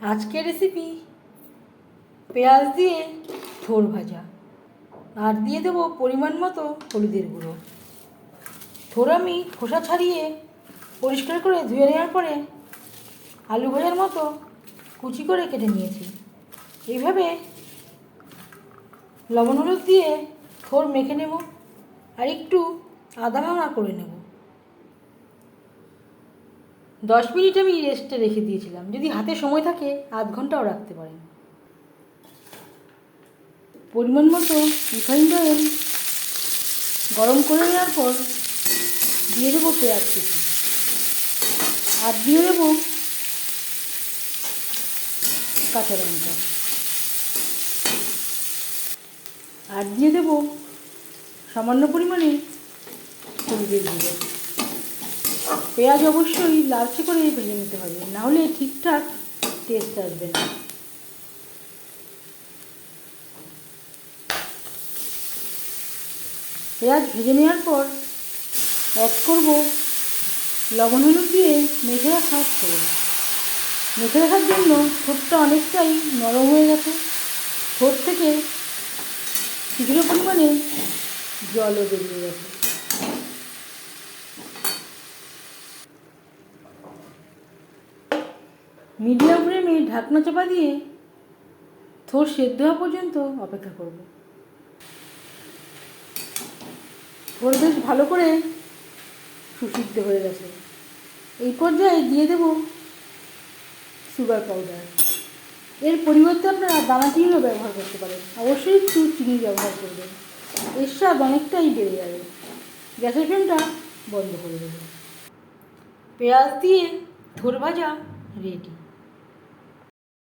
আজকের রেসিপি পেঁয়াজ দিয়ে থোর ভাজা, আর দিয়ে দেবো পরিমাণ মতো হলুদের গুঁড়ো। থোর আমি খোসা ছাড়িয়ে পরিষ্কার করে ধুয়ে নেওয়ার পরে আলু ভাজার মতো কুচি করে কেটে নিয়েছি। এইভাবে লবণ হলুদ দিয়ে থোর মেখে নেব আর একটু আদা ভাঙা করে নেব। 10 মিনিট আমি রেস্টে রেখে দিয়েছিলাম, যদি হাতে সময় থাকে আধ ঘন্টাও রাখতে পারেন। পরিমাণ মতো রিফাইন্ড অয়েল গরম করে নেওয়ার পর দিয়ে দেবো পেঁয়াজ কুচি, আর দিয়ে দেবো কাঁচা লঙ্কা, আর দিয়ে দেবো সামান্য পরিমাণে হলুদের গুঁড়ো। পেঁয়াজ অবশ্যই লালচে করে ভেজে নিতে হবে, নাহলে ঠিকঠাক টেস্ট আসবে না। পেঁয়াজ ভেজে নেওয়ার পর অ্যাড করব লবণ হলুদ দিয়ে মেখে রাখা থোর। মেখে রাখার জন্য থোরটা অনেকটাই নরম হয়ে গেছে, থোর থেকে কিছুটা পরিমাণে জলও বেরিয়ে গেছে। মিডিয়াম ফ্লেমে ঢাকনা চাপা দিয়ে থোর সেদ্ধ হওয়া পর্যন্ত অপেক্ষা করব। থোর বেশ ভালো করে সুসিদ্ধ হয়ে গেছে। এই পর্যায়ে দিয়ে দেব সুগার পাউডার। এর পরিবর্তে আপনারা দানা চিনিও ব্যবহার করতে পারেন, অবশ্যই একটু চিনি ব্যবহার করবেন, এর স্বাদ অনেকটাই বেড়ে যাবে। গ্যাসের ফ্লেমটা বন্ধ করে দেবেন। পেঁয়াজ দিয়ে থোর ভাজা রেডি।